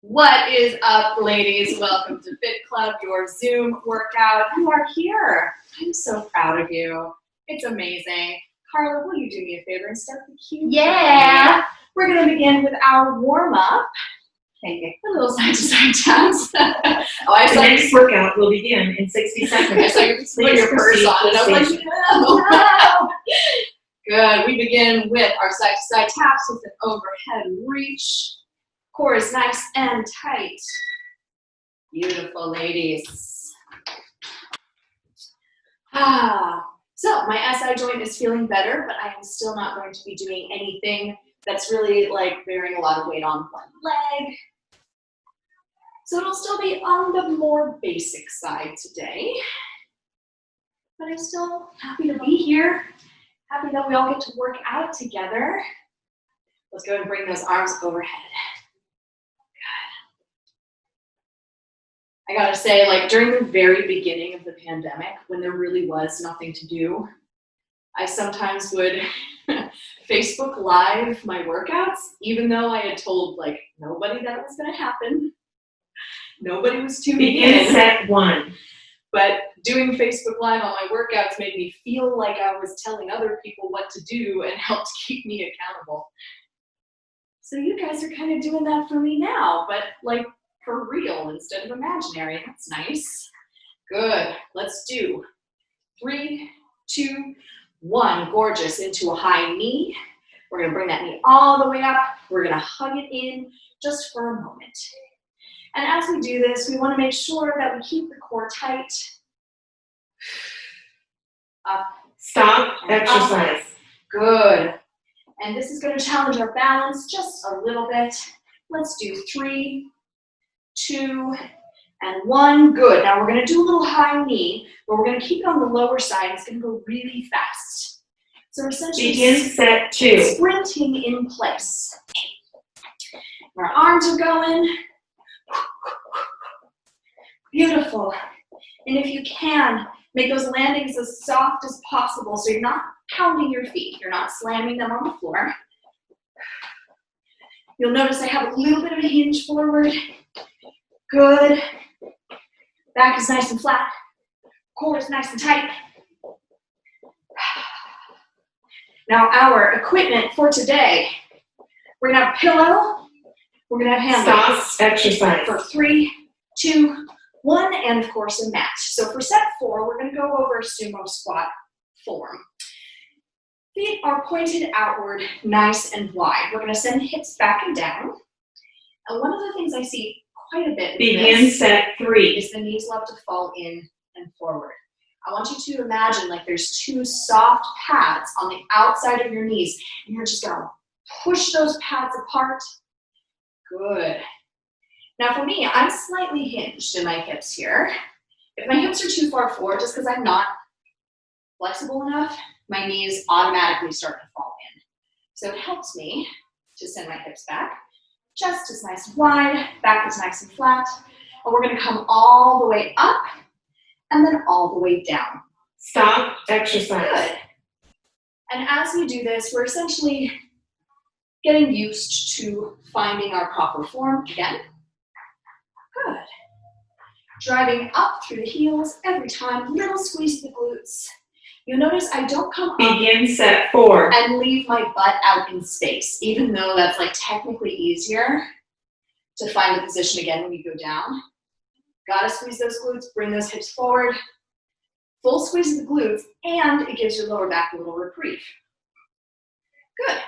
What is up, ladies? Welcome to Fit Club, your Zoom workout. You are here. I'm so proud of you. It's amazing. Carla, will you do me a favor and start the cue? Yeah. We're going to begin with our warm-up. Thank you. A little side-to-side taps. The next workout will begin in 60 seconds. I saw you put your purse on, and I was like, no. Good. We begin with our side-to-side taps with an overhead reach. Core is nice and tight. Beautiful, ladies. So my SI joint is feeling better, but I am still not going to be doing anything that's really like bearing a lot of weight on one leg. So it'll still be on the more basic side today. But I'm still happy to be here. Happy that we all get to work out together. Let's go ahead and bring those arms overhead. I gotta say, like during the very beginning of the pandemic, when there really was nothing to do, I sometimes would Facebook Live my workouts, even though I had told like nobody that it was gonna happen. Nobody was tuning in. Begin set 1. But doing Facebook Live on my workouts made me feel like I was telling other people what to do and helped keep me accountable. So you guys are kind of doing that for me now, but like for real instead of imaginary. That's nice. Good. Let's do 3, 2, 1. Gorgeous. Into a high knee. We're going to bring that knee all the way up. We're going to hug it in just for a moment. And as we do this, we want to make sure that we keep the core tight. Up. Stop. Exercise. Up. Good. And this is going to challenge our balance just a little bit. Let's do 3, 2, and 1. Good. Now we're going to do a little high knee, but we're going to keep it on the lower side. It's going to go really fast. So we're essentially begin set 2. Sprinting in place. Our arms are going. Beautiful. And if you can, make those landings as soft as possible so you're not pounding your feet. You're not slamming them on the floor. You'll notice I have a little bit of a hinge forward. Good. Back is nice and flat. Core is nice and tight. Now our equipment for today, we're going to have a pillow. We're going to have handles. Stop. Exercise. For 3, 2, 1, and of course a mat. So for set 4, we're going to go over a sumo squat form. Feet are pointed outward, nice and wide. We're going to send the hips back and down. And one of the things I see quite a bit begin set 3 is the knees love to fall in and forward. I want you to imagine like there's 2 soft pads on the outside of your knees, and you're just going to push those pads apart. Good. Now for me, I'm slightly hinged in my hips here. If my hips are too far forward, just because I'm not flexible enough, my knees automatically start to fall in. So it helps me to send my hips back. Chest is nice and wide, back is nice and flat. And we're going to come all the way up and then all the way down. Stop. Exercise. Good. And as we do this, we're essentially getting used to finding our proper form again. Good. Driving up through the heels every time, little squeeze of the glutes. You'll notice I don't come up begin set 4 and leave my butt out in space, even though that's like technically easier to find the position again when you go down. Gotta squeeze those glutes, bring those hips forward. Full squeeze of the glutes, and it gives your lower back a little reprieve. Good.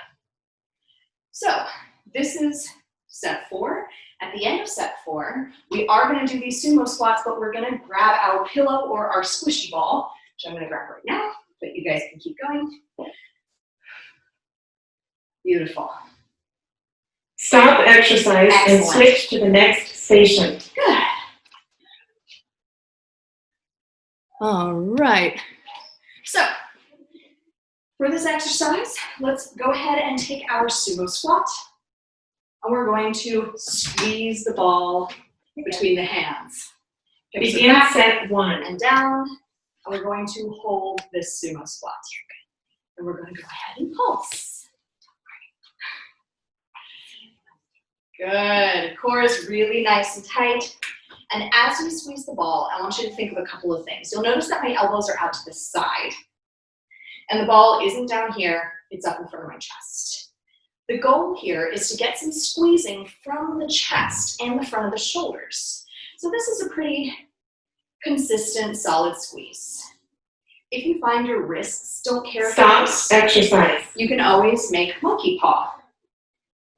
So this is set 4. At the end of set 4, we are going to do these sumo squats, but we're going to grab our pillow or our squishy ball, which I'm going to grab right now, but you guys can keep going. Beautiful. Stop. Exercise. Excellent. And switch to the next station. Good. All right. So for this exercise, let's go ahead and take our sumo squat. And we're going to squeeze the ball between the hands. Begin set 1 and down. And we're going to hold this sumo squat. And we're going to go ahead and pulse. Good. Core is really nice and tight. And as you squeeze the ball, I want you to think of a couple of things. You'll notice that my elbows are out to the side. And the ball isn't down here, it's up in front of my chest. The goal here is to get some squeezing from the chest and the front of the shoulders. So this is a pretty consistent, solid squeeze. If you find your wrists don't care Stop exercise. you can always make monkey paw,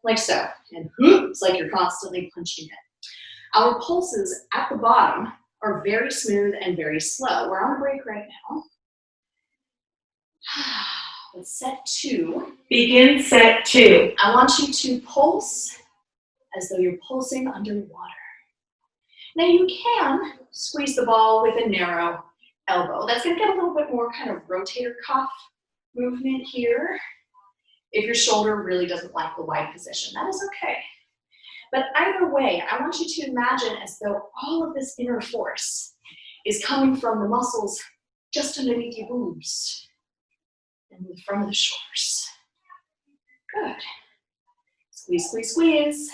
like so. And it's like you're constantly punching it. Our pulses at the bottom are very smooth and very slow. We're on a break right now. Let's set 2. Begin set 2. I want you to pulse as though you're pulsing underwater. Now you can squeeze the ball with a narrow elbow. That's going to get a little bit more kind of rotator cuff movement here. If your shoulder really doesn't like the wide position, that is okay. But either way, I want you to imagine as though all of this inner force is coming from the muscles just underneath your boobs and the front of the shoulders. Good. Squeeze, squeeze, squeeze.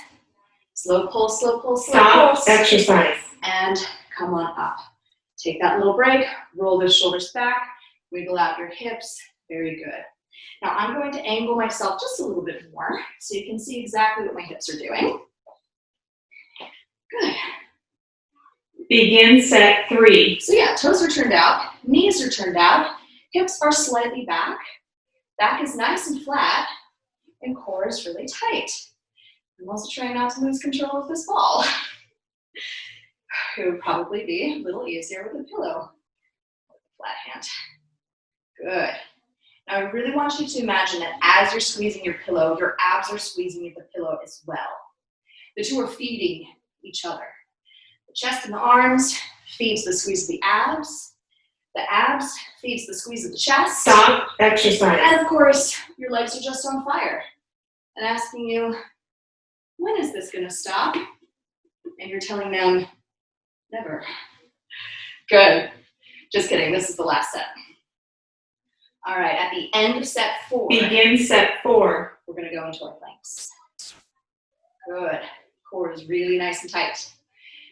Slow pulse, slow pulse, slow pulse. Stop exercise. And come on up. Take that little break, roll the shoulders back, wiggle out your hips. Very good. Now I'm going to angle myself just a little bit more so you can see exactly what my hips are doing. Good. Begin set 3. So yeah, toes are turned out, knees are turned out, hips are slightly back, back is nice and flat, and core is really tight. I'm also trying not to lose control of this ball. It would probably be a little easier with a pillow, with a flat hand. Good. Now I really want you to imagine that as you're squeezing your pillow, your abs are squeezing the pillow as well. The two are feeding each other. The chest and the arms feeds the squeeze of the abs. The abs feeds the squeeze of the chest. Stop exercise. And of course, your legs are just on fire and asking you, when is this going to stop? And you're telling them, never. Good. Just kidding. This is the last set. All right. At the end of set 4. Begin set 4. We're going to go into our planks. Good. Core is really nice and tight.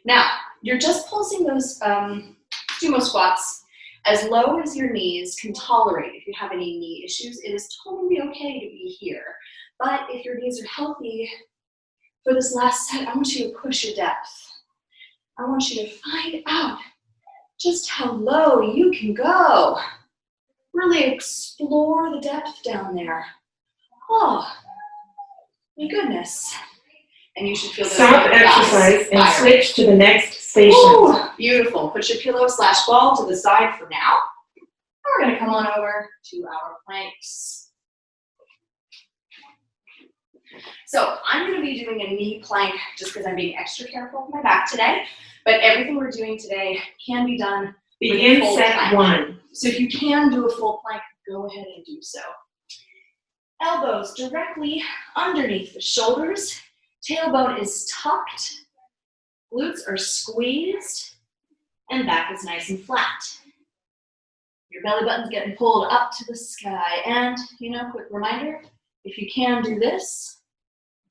Now, you're just pulsing those sumo squats as low as your knees can tolerate. If you have any knee issues, it is totally okay to be here. But if your knees are healthy, for this last set, I want you to push your depth. I want you to find out just how low you can go. Really explore the depth down there. Oh, my goodness. And you should feel this. Stop exercise and switch to the next station. Ooh, beautiful. Put your pillow/ball to the side for now. We're going to come on over to our planks. So I'm going to be doing a knee plank just because I'm being extra careful with my back today. But everything we're doing today can be done. Begin set plank. 1. So if you can do a full plank, go ahead and do so. Elbows directly underneath the shoulders. Tailbone is tucked. Glutes are squeezed. And back is nice and flat. Your belly button's getting pulled up to the sky. And, quick reminder, if you can do this,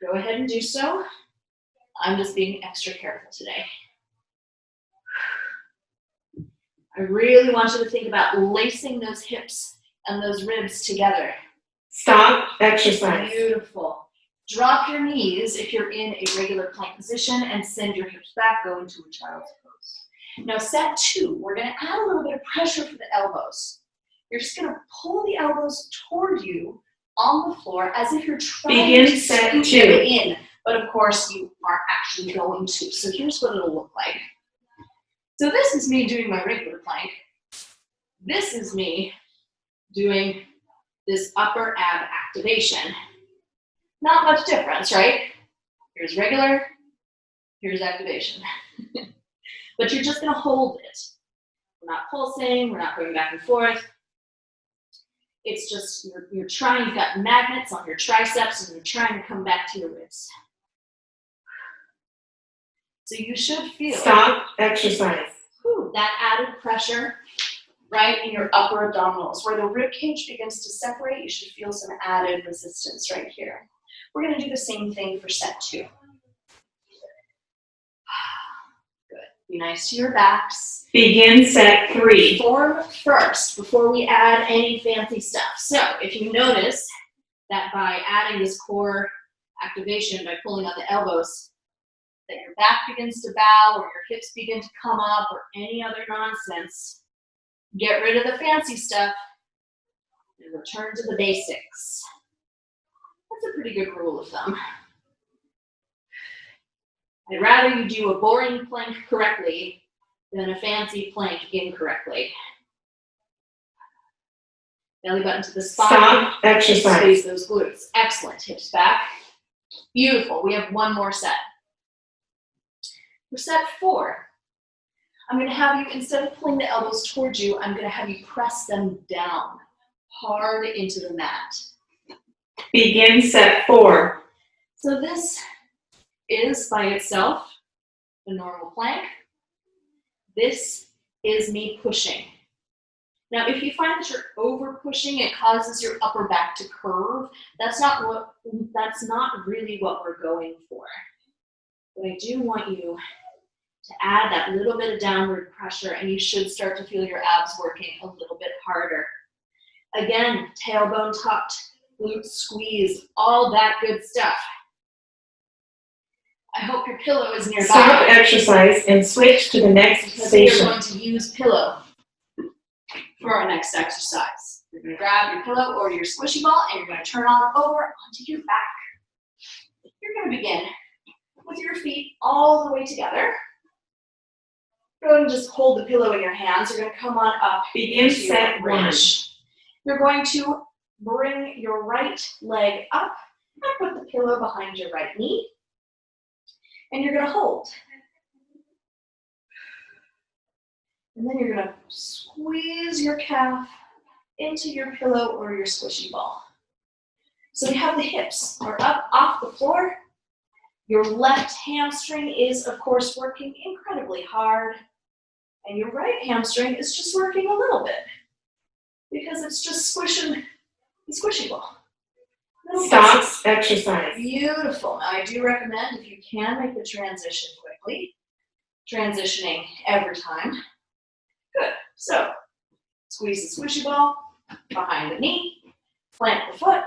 go ahead and do so. I'm just being extra careful today. I really want you to think about lacing those hips and those ribs together. Stop exercise. Beautiful. Drop your knees if you're in a regular plank position and send your hips back, go into a child's pose. Now set 2, we're going to add a little bit of pressure for the elbows. You're just going to pull the elbows toward you on the floor as if you're trying to scoot them in. But of course you aren't actually going to. So here's what it'll look like. So this is me doing my regular plank. This is me doing this upper ab activation. Not much difference, right? Here's regular, here's activation. But you're just gonna hold it. We're not pulsing, we're not going back and forth. It's just, you're trying, you've got magnets on your triceps and you're trying to come back to your ribs. So you should feel. Stop exercise. That added pressure right in your upper abdominals. Where the rib cage begins to separate, you should feel some added resistance right here. We're going to do the same thing for set 2. Be nice to your backs. Begin set 3. Form first before we add any fancy stuff. So if you notice that by adding this core activation, by pulling on the elbows, that your back begins to bow or your hips begin to come up or any other nonsense, get rid of the fancy stuff and return to the basics. That's a pretty good rule of thumb. I'd rather you do a boring plank correctly than a fancy plank incorrectly. Belly button to the spine. Stop exercise. Squeeze those glutes. Excellent. Hips back. Beautiful. We have one more set. For set 4, I'm going to have you, instead of pulling the elbows towards you, I'm going to have you press them down hard into the mat. Begin set 4. So this is by itself a normal plank. This is me pushing. Now, if you find that you're over pushing, it causes your upper back to curve. That's not really what we're going for. But I do want you to add that little bit of downward pressure, and you should start to feel your abs working a little bit harder. Again, tailbone tucked, glutes squeezed, all that good stuff. I hope your pillow is nearby. Stop exercise and switch to the next because station. we're going to use pillow for our next exercise. You're going to grab your pillow or your squishy ball and you're going to turn on over onto your back. You're going to begin with your feet all the way together. Go ahead and just hold the pillow in your hands. You're going to come on up. Begin set 1. You're going to bring your right leg up and put the pillow behind your right knee. And you're going to hold. And then you're going to squeeze your calf into your pillow or your squishy ball. So you have the hips are up off the floor. Your left hamstring is, of course, working incredibly hard. And your right hamstring is just working a little bit because it's just squishing the squishy ball. Stop exercise. Beautiful. Now, I do recommend, if you can, make the transition quickly. Transitioning every time. Good. So, squeeze the squishy ball behind the knee, plant the foot,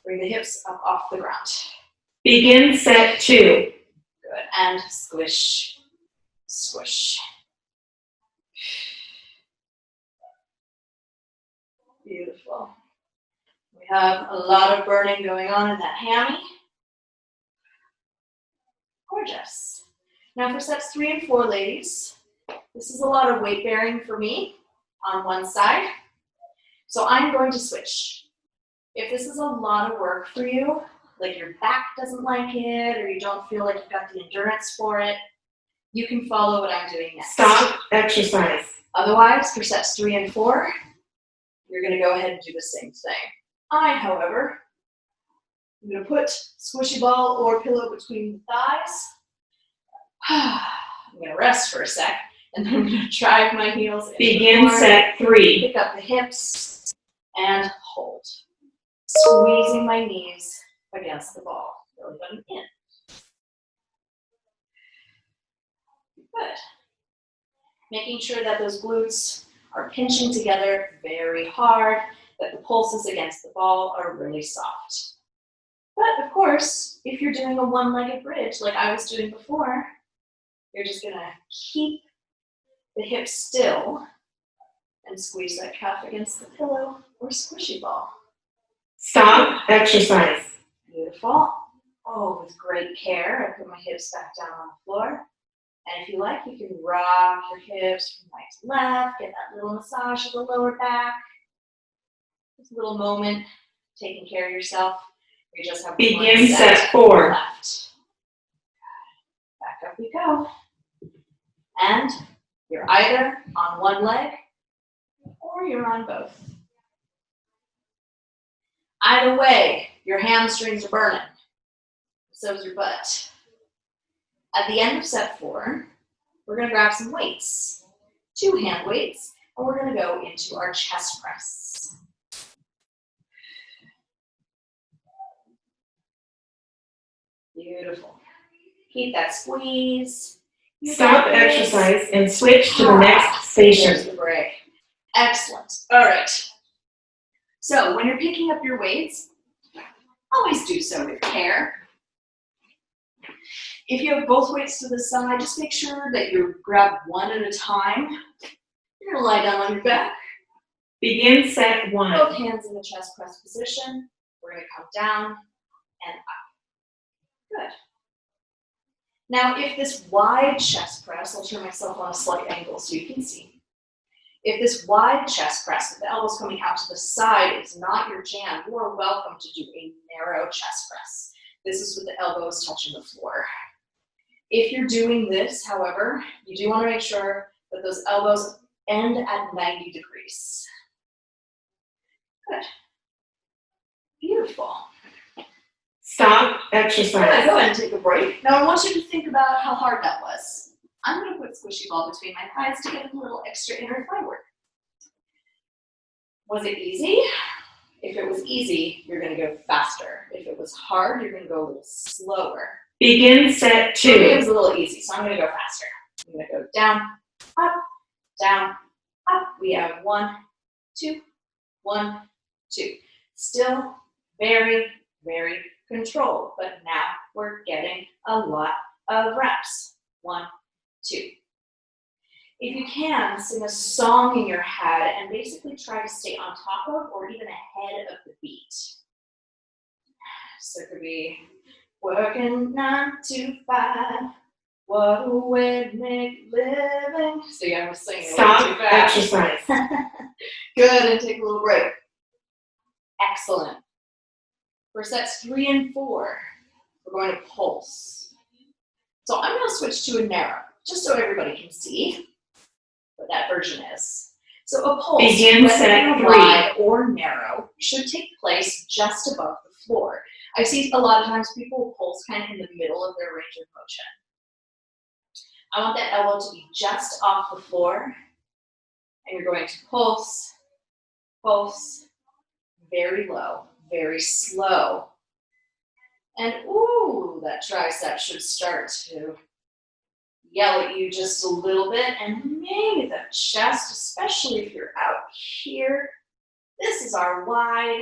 bring the hips up off the ground. Begin set 2. Good. And squish, squish. Beautiful. We have a lot of burning going on in that hammy. Gorgeous. Now for sets 3 and 4, ladies, this is a lot of weight bearing for me on one side. So I'm going to switch. If this is a lot of work for you, like your back doesn't like it or you don't feel like you've got the endurance for it, you can follow what I'm doing next. Stop exercise. Otherwise, for sets 3 and 4, you're going to go ahead and do the same thing. I, however, I'm going to put squishy ball or pillow between the thighs. I'm going to rest for a sec, and then I'm going to drive my heels into Begin the floor, set 3. pick up the hips, and hold. Squeezing my knees against the ball. Belly button in. Good. Making sure that those glutes are pinching together very hard, that the pulses against the ball are really soft. But of course, if you're doing a one-legged bridge like I was doing before, you're just gonna keep the hips still and squeeze that calf against the pillow or squishy ball. Stop exercise. Beautiful. Oh, with great care, I put my hips back down on the floor. And if you like, you can rock your hips from right to left, get that little massage of the lower back. Just a little moment, taking care of yourself. You just have Begin set 4. left. Back up we go. And you're either on one leg or you're on both. Either way, your hamstrings are burning. So is your butt. At the end of set 4, we're going to grab some weights, 2 hand weights, and we're going to go into our chest press. Beautiful. Keep that squeeze. Stop exercise and switch to the next There's station. the break. Excellent. All right. So when you're picking up your weights, always do so with care. If you have both weights to the side, just make sure that you grab one at a time. You're gonna lie down on your back. Begin set 1. Both hands in the chest press position. We're gonna come down and up. Good. Now, if this wide chest press, I'll turn myself on a slight angle so you can see. If this wide chest press with the elbows coming out to the side is not your jam, you are welcome to do a narrow chest press. This is with the elbows touching the floor. If you're doing this, however, you do want to make sure that those elbows end at 90 degrees. Good. Beautiful. Stop Good. exercise. Go ahead and take a break. Now I want you to think about how hard that was. I'm going to put squishy ball between my thighs to get a little extra inner thigh work. Was it easy? If it was easy, you're going to go faster. If it was hard, you're going to go a little slower. Begin set For me, it 2. was a little easy, so I'm going to go faster. I'm going to go down, up, up. We have 1, 2, 1, 2. Still very, very controlled, but now we're getting a lot of reps. 1, 2. If you can, sing a song in your head and basically try to stay on top of or even ahead of the beat. So it could be working 9 to 5. What a way to make living. See, I was singing a little too Stop fast. exercise. Good, and take a little break. Excellent. For sets 3 and 4, we're going to pulse. So I'm going to switch to a narrow, just so everybody can see what that version is. So a pulse, Begin whether set you're 3. wide or narrow, should take place just above the floor. I see a lot of times people will pulse kind of in the middle of their range of motion. I want that elbow to be just off the floor, and you're going to pulse, pulse, very low, very slow. And ooh, that tricep should start to yell at you just a little bit, and maybe the chest, especially if you're out here. This is our wide.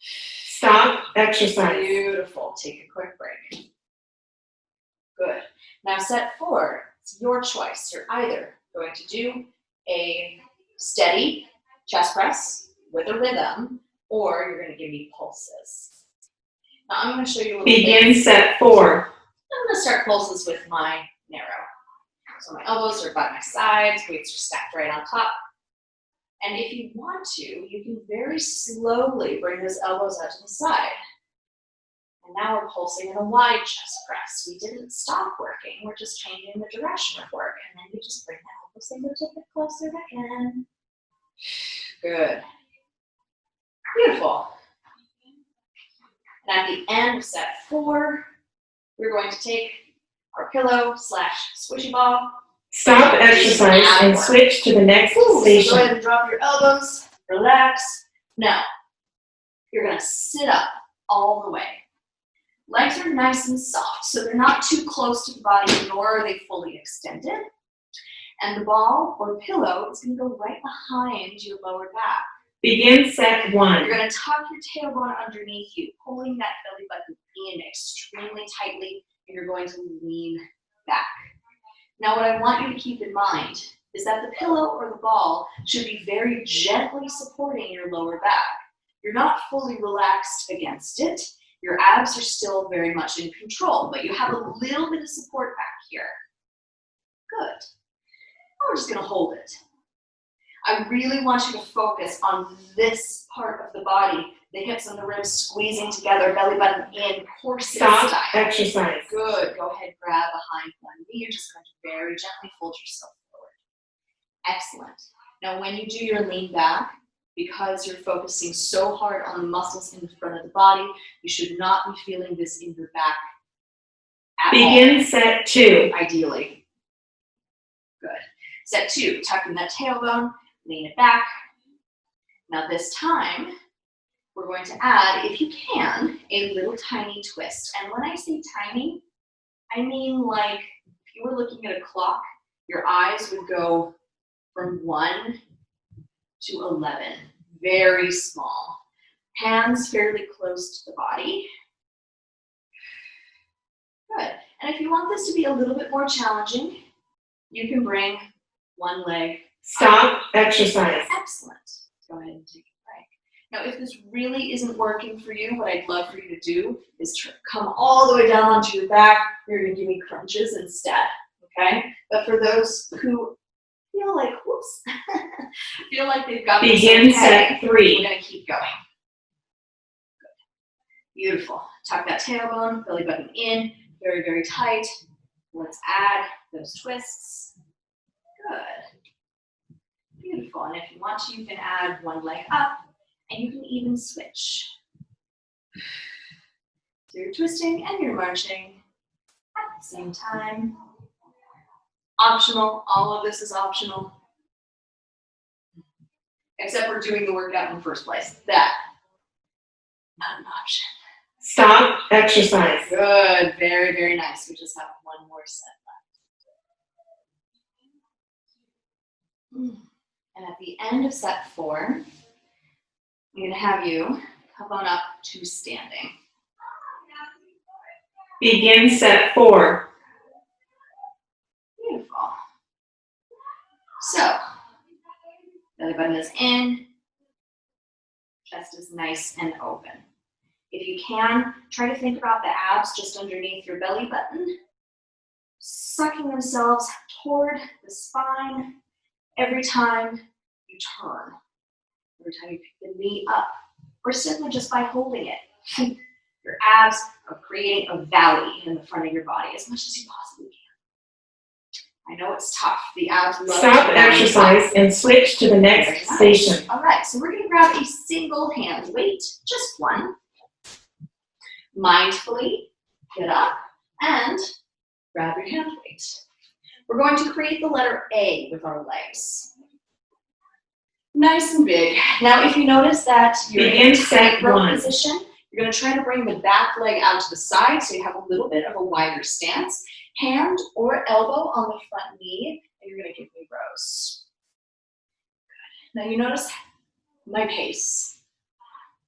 Stop exercise. Beautiful. Take a quick break. Good. Now set 4, it's your choice. You're either going to do a steady chest press with a rhythm, or you're going to give me pulses. Now I'm going to show you a little Begin bit. set 4. I'm going to start pulses with my narrow. So my elbows are by my sides, weights are stacked right on top. And if you want to, you can very slowly bring those elbows out to the side. And now we're pulsing in a wide chest press. We didn't stop working, we're just changing the direction of work. And then you just bring that elbows a little bit closer again. Good. Beautiful. And at the end of set 4, we're going to take our pillow / squishy ball. Stop exercise and switch to the next So go station. ahead and drop your elbows, relax. Now, you're going to sit up all the way. Legs are nice and soft, so they're not too close to the body, nor are they fully extended. And the ball or pillow is going to go right behind your lower back. Begin set 1. You're going to tuck your tailbone underneath you, pulling that belly button in extremely tightly, and you're going to lean back. Now, what I want you to keep in mind is that the pillow or the ball should be very gently supporting your lower back. You're not fully relaxed against it. Your abs are still very much in control, but you have a little bit of support back here. Good. Now we're just going to hold it. I really want you to focus on this part of the body, the hips and the ribs squeezing together, belly button in, corset Stop style. exercise. Good. Go ahead, grab behind one knee. You're just going to very gently fold yourself forward. Excellent. Now, when you do your lean back, because you're focusing so hard on the muscles in the front of the body, you should not be feeling this in your back at Begin all. set 2. Ideally. Good. Set 2, tucking that tailbone, lean it back. Now this time, we're going to add, if you can, a little tiny twist. And when I say tiny, I mean like you were looking at a clock, your eyes would go from 1 to 11. Very small. Hands fairly close to the body. Good. And if you want this to be a little bit more challenging, you can bring one leg. Stop exercise. Excellent. Go ahead and take a break. Now, if this really isn't working for you, what I'd love for you to do is come all the way down onto your back. You're going to give me crunches instead, okay? But for those who feel like, whoops, feel like they've got this Begin okay, set 3. we're going to keep going. Good. Beautiful. Tuck that tailbone, belly button in, very, very tight. Let's add those twists. Good. Beautiful. And if you want to, you can add one leg up, and you can even switch. So you're twisting and you're marching at the same time. Optional. All of this is optional. Except for doing the workout in the first place. That, not an option. Stop exercise. Good. Very, very nice. We just have one more set left. And at the end of set 4, I'm going to have you come on up to standing. Begin set 4. Beautiful. So, belly button is in, chest is nice and open. If you can, try to think about the abs just underneath your belly button, sucking themselves toward the spine every time you turn, every time you pick the knee up, or simply just by holding it. Your abs are creating a valley in the front of your body as much as you possibly can. I know it's tough. The abs love Stop exercise and switch to the next station. All right, so we're going to grab a single hand weight, just one. Mindfully get up and grab your hand weight. We're going to create the letter A with our legs. Nice and big. Now, if you notice that you're in set row 1 position, you're going to try to bring the back leg out to the side so you have a little bit of a wider stance. Hand or elbow on the front knee, and you're going to give me rows. Good. Now you notice my pace.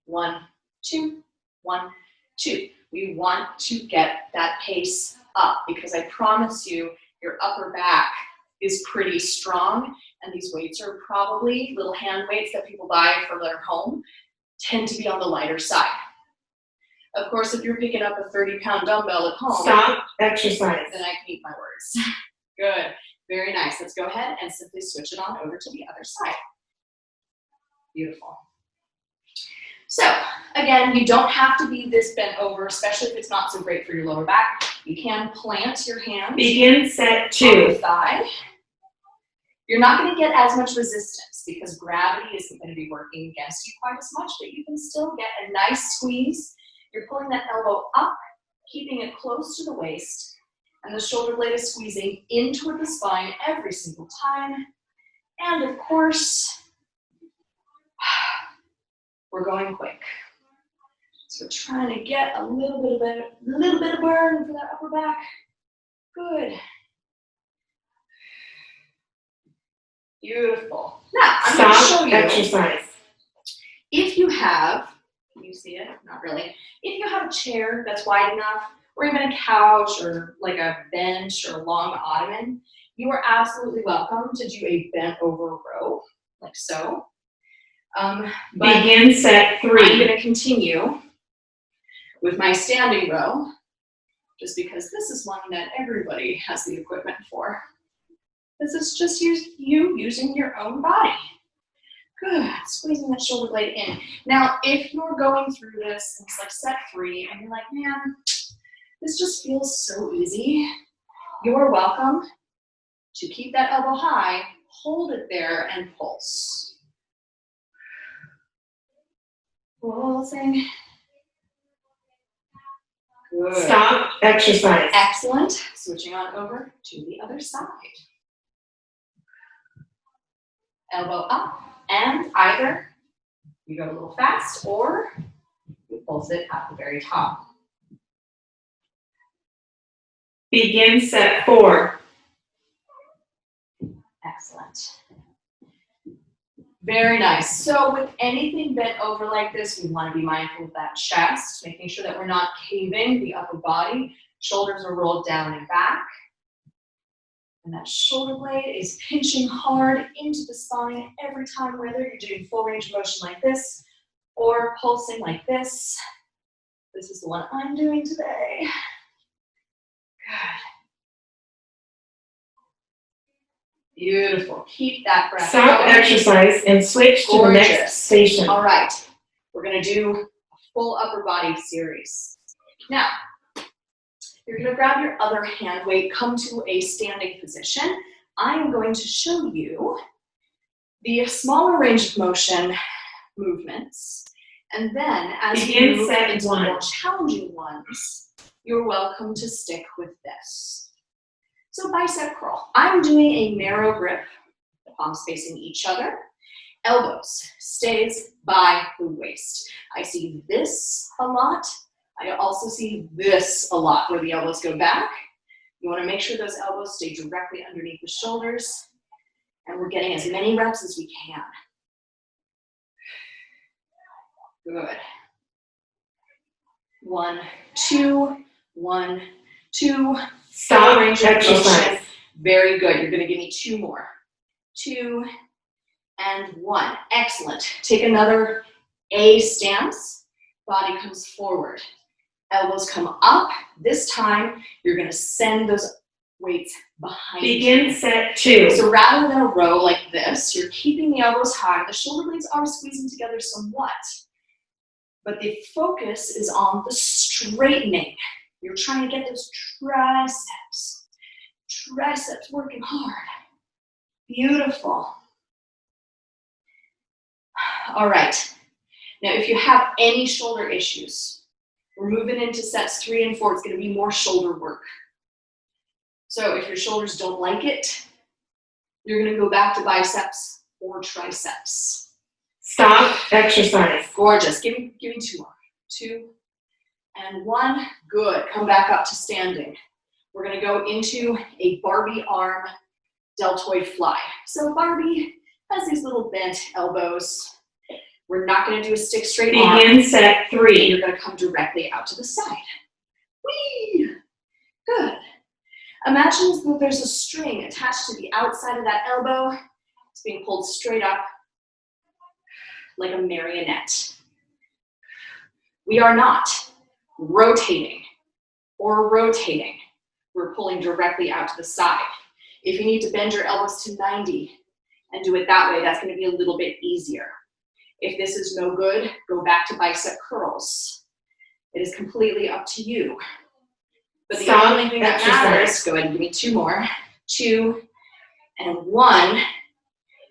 1, 2, 1, 2. We want to get that pace up because I promise you your upper back is pretty strong, and these weights are probably little hand weights that people buy for their home, tend to be on the lighter side. Of course, if you're picking up a 30-pound dumbbell at home, stop exercise. Then I can eat my words. Good. Very nice. Let's go ahead and simply switch it on over to the other side. Beautiful. So, again, you don't have to be this bent over, especially if it's not so great for your lower back. You can plant your hands Begin set on the 2. thigh. You're not going to get as much resistance because gravity isn't going to be working against you quite as much, but you can still get a nice squeeze. You're pulling that elbow up, keeping it close to the waist, and the shoulder blade is squeezing in toward the spine every single time. And of course, we're going quick. So we're trying to get a little bit of burn for that upper back. Good. Beautiful. Now, I'm going to show you. Exercise. If you have, can you see it? Not really. If you have a chair that's wide enough, or even a couch, or like a bench, or a long ottoman, you are absolutely welcome to do a bent over row, like so. Begin set 3. I'm going to continue with my standing row, just because this is one that everybody has the equipment for. This is just you using your own body. Good, squeezing that shoulder blade in. Now, if you're going through this, and it's like set 3, and you're like, man, this just feels so easy, you're welcome to keep that elbow high, hold it there, and pulse. Pulsing. Good. Stop exercise. Excellent. Switching on over to the other side. Elbow up, and either you go a little fast or you pulse it at the very top. Begin set 4. Excellent. Very nice. So with anything bent over like this, we want to be mindful of that chest, making sure that we're not caving the upper body. Shoulders are rolled down and back. And that shoulder blade is pinching hard into the spine every time, whether you're doing full range of motion like this or pulsing like this. This is the one I'm doing today. Good. Beautiful. Keep that breath. Stop exercise and switch to the next station. All right. We're going to do a full upper body series. Now, you're going to grab your other hand weight, come to a standing position. I am going to show you the smaller range of motion movements. And then as you move into the more challenging ones, you're welcome to stick with this. So bicep curl. I'm doing a narrow grip, the palms facing each other. Elbows stays by the waist. I see this a lot. I also see this a lot, where the elbows go back. You want to make sure those elbows stay directly underneath the shoulders. And we're getting as many reps as we can. Good. 1, 2, 1, 2. Stop Range of exercise. motion. Very good. You're going to give me 2 more. 2 and 1. Excellent. Take another A stance. Body comes forward. Elbows come up. This time, you're going to send those weights behind you. Begin set 2. So rather than a row like this, you're keeping the elbows high. The shoulder blades are squeezing together somewhat. But the focus is on the straightening. You're trying to get those triceps. Triceps working hard. Beautiful. All right. Now, if you have any shoulder issues, we're moving into sets 3 and 4. It's going to be more shoulder work. So if your shoulders don't like it, you're going to go back to biceps or triceps. Stop exercise. Gorgeous. Give me 2 more. 2 and 1. Good. Come back up to standing. We're going to go into a Barbie arm deltoid fly. So Barbie has these little bent elbows. We're not going to do a stick straight arm. Begin set 3. You're going to come directly out to the side. Whee! Good. Imagine that there's a string attached to the outside of that elbow. It's being pulled straight up like a marionette. We are not rotating or rotating. We're pulling directly out to the side. If you need to bend your elbows to 90 and do it that way, that's going to be a little bit easier. If this is no good, go back to bicep curls. It is completely up to you. But the only thing that matters, go ahead and give me 2 more. 2 and 1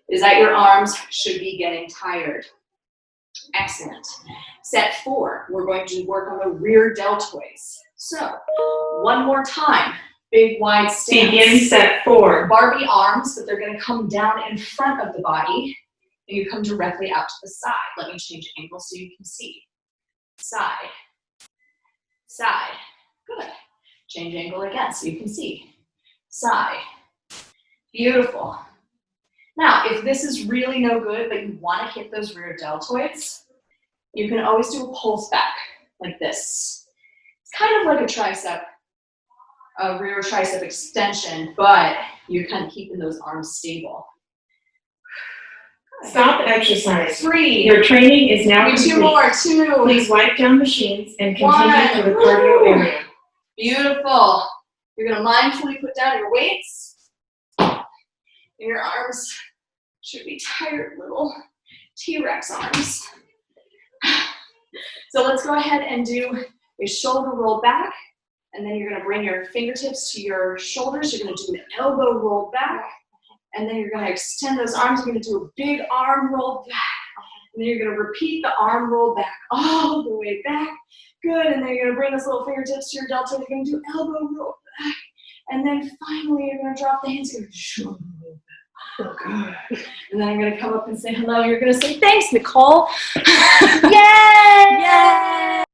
is that your arms should be getting tired. Excellent. Set 4, we're going to work on the rear deltoids. So, one more time. Big wide stance. Begin set 4. Barbie arms, but they're going to come down in front of the body. And you come directly out to the side. Let me change angle so you can see. Side. Side. Good. Change angle again so you can see. Side. Beautiful. Now, if this is really no good, but you want to hit those rear deltoids, you can always do a pulse back like this. It's kind of like a tricep, a rear tricep extension, but you're kind of keeping those arms stable. Stop exercise. 3. Your training is now complete. 2 more. 2. Please wipe down machines and continue 1. to the cardio area. Beautiful. You're going to mindfully put down your weights. And your arms should be tired little T-Rex arms. So let's go ahead and do a shoulder roll back. And then you're going to bring your fingertips to your shoulders. You're going to do an elbow roll back. And then you're going to extend those arms. You're going to do a big arm roll back. And then you're going to repeat the arm roll back all the way back. Good. And then you're going to bring those little fingertips to your deltoid. You're going to do elbow roll back. And then finally, you're going to drop the hands. You're going to shoulder roll back. Oh, good. And then I'm going to come up and say hello. You're going to say, thanks, Nicole. Yay! Yay!